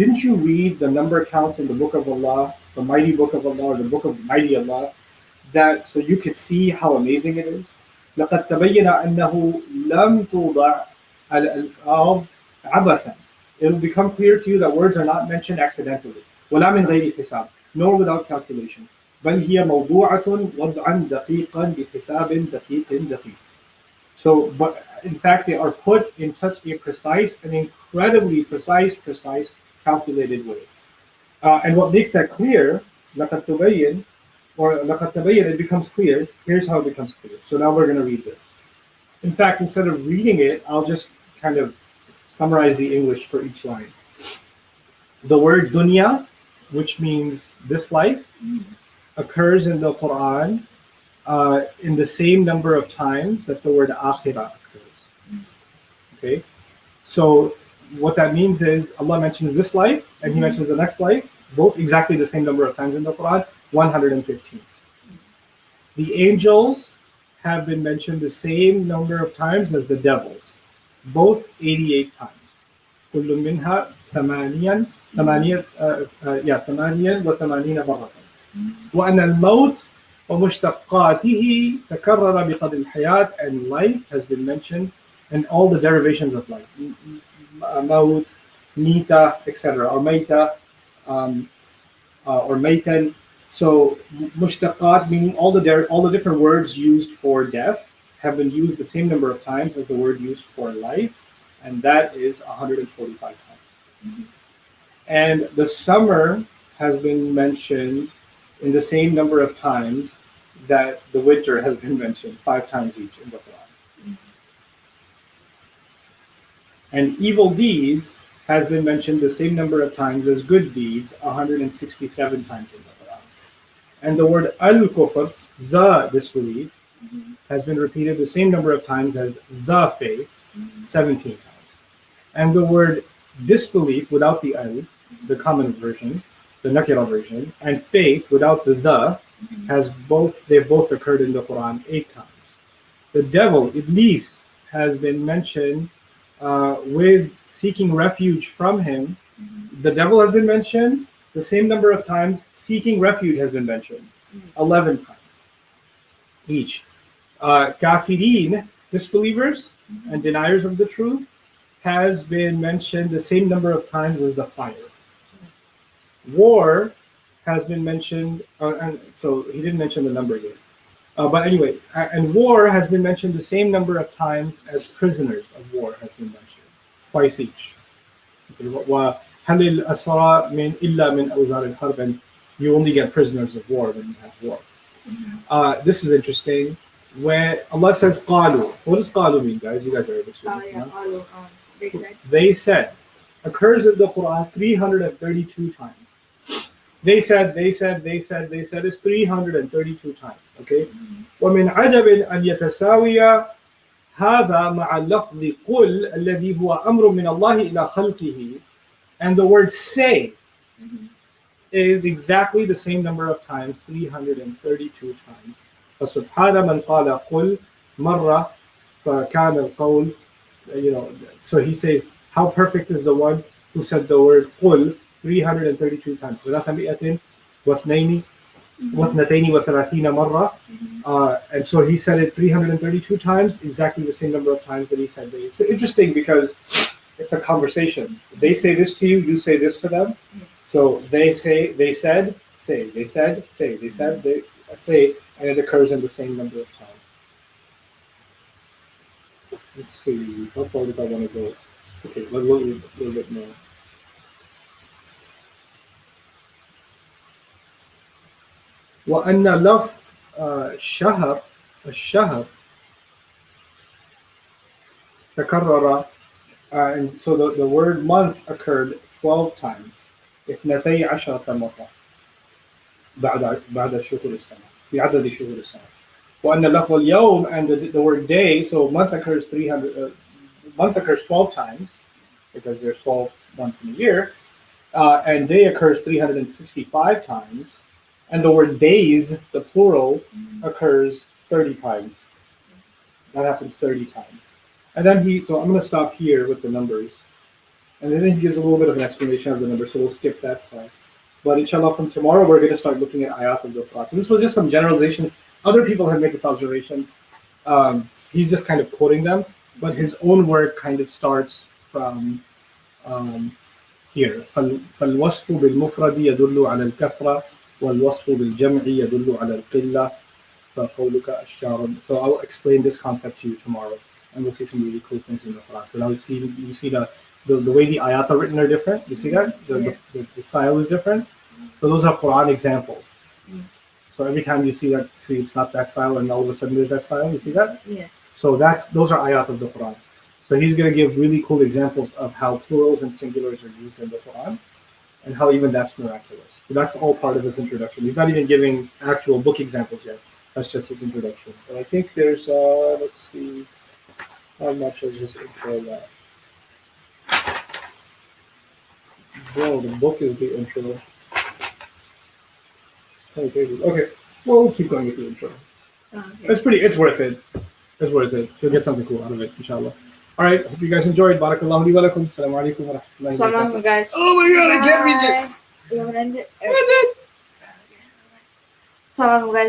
Didn't you read the number counts in the Book of Allah, the Mighty Book of Allah, or the Book of Mighty Allah, that so you could see how amazing it is? لقد تبين أنه لم توضع الألفاظ عبثا. It will become clear to you that words are not mentioned accidentally. ولا من غير حساب, nor without calculation. بل هي موضوعة وضعا دقيقا بحساب دقيق. So, but in fact, they are put in such a precise and incredibly precise, calculated way. And what makes that clear, لقد تبين, or لقد تبين, it becomes clear. Here's how it becomes clear. So now we're going to read this. In fact, instead of reading it, I'll just kind of summarize the English for each line. The word dunya, which means this life, occurs in the Quran in the same number of times that the word akhirah occurs. Okay? So what that means is Allah mentions this life and He mentions the next life, both exactly the same number of times in the Quran, 115. The angels have been mentioned the same number of times as the devils, both 88 times. كل منها ثمانيا وثمانين مرة. وأن الموت ومشتقاته تكرر بقدر الحياة, and life has been mentioned and all the derivations of life, maut, mita, etc., or maita, or maitan. So mushtaqat, meaning all the different words used for death have been used the same number of times as the word used for life, and that is 145 times. And the summer has been mentioned in the same number of times that the winter has been mentioned, 5 times each in the Quran. And evil deeds has been mentioned the same number of times as good deeds, 167 times in the Quran. And the word al-kufr, the disbelief, has been repeated the same number of times as the faith, 17 times. And the word disbelief without the al, the common version, the nakira version, and faith without the they've both occurred in the Quran 8 times. The devil, Iblis, has been mentioned with seeking refuge from him. The devil has been mentioned the same number of times. Seeking refuge has been mentioned 11 times each. Kafirin, disbelievers and deniers of the truth, has been mentioned the same number of times as the fire. War has been mentioned, and so he didn't mention the number here. But anyway, and war has been mentioned the same number of times as prisoners of war has been mentioned, twice each. وَهَلِ الْأَسْرَى مِنْ إِلَّا مِنْ أَوْزَارِ الْحَرْبِ, and you only get prisoners of war when you have war. This is interesting. When Allah says قَالُوا, what does قَالُوا mean, guys? You guys are able to they said occurs in the Quran 332 times. They said is 332 times. Okay? وَمِنْ عَجَبٍ أَنْ يَتَسَاوِيَ هَذَا مَعَ اللَّفْظِ قُلْ الَّذِي هُوَ أَمْرٌ مِنَ اللَّهِ إِلَى خَلْقِهِ. And the word say is exactly the same number of times, 332 times. فَسُبْحَانَ مَنْ قَالَ قُلْ مَرَّةً فَكَانَ الْقَوْلُ. So he says, how perfect is the one who said the word قُلْ 332 times. And so he said it 332 times, exactly the same number of times that he said it. It's interesting because it's a conversation. They say this to you, you say this to them. So they say, they said, say, they said, say, they said, they say, and it occurs in the same number of times. Let's see, how far did I want to go? Okay, a little bit more. وأن لفظ الشهر تكرر, and so the word month occurred 12 times. 12 مرة بعد شهور السنة بعدد شهور السنة. وأن لفظ اليوم, and the word day, so month occurs 12 times because there's 12 months in a year, and day occurs 365 times. And the word days, the plural, occurs 30 times. That happens 30 times. And then so I'm going to stop here with the numbers. And then he gives a little bit of an explanation of the number, so we'll skip that part. But inshallah, from tomorrow, we're going to start looking at ayat of the Quran. So this was just some generalizations. Other people have made these observations. He's just kind of quoting them, but his own work kind of starts from here. فالوصف بالمفرد يدل على الكثرة والوصف بالجمع يدل على القلة فقولك أشجار. So I'll explain this concept to you tomorrow, and we'll see some really cool things in the Quran. So now you see the way the ayat are written are different. You see that the style is different. So those are Quran examples. So every time you see that, it's not that style, and all of a sudden there's that style. You see that? Yeah. So those are ayat of the Quran. So he's going to give really cool examples of how plurals and singulars are used in the Quran, and how even that's miraculous. So that's all part of his introduction. He's not even giving actual book examples yet. That's just his introduction. But I think there's let's see, how much of his intro that. Bro, the book is the intro. 20 pages. Okay, well, we'll keep going with the intro. Okay. It's worth it. It's worth it. You'll get something cool out of it, inshallah. All right, hope you guys enjoyed. Barakallahu li wa lakum. Assalamu alaikum wa rahmatullahi wa barakatuh. Salam, guys. Oh my god, I can't reach it. You haven't ended? I did. Salam, guys.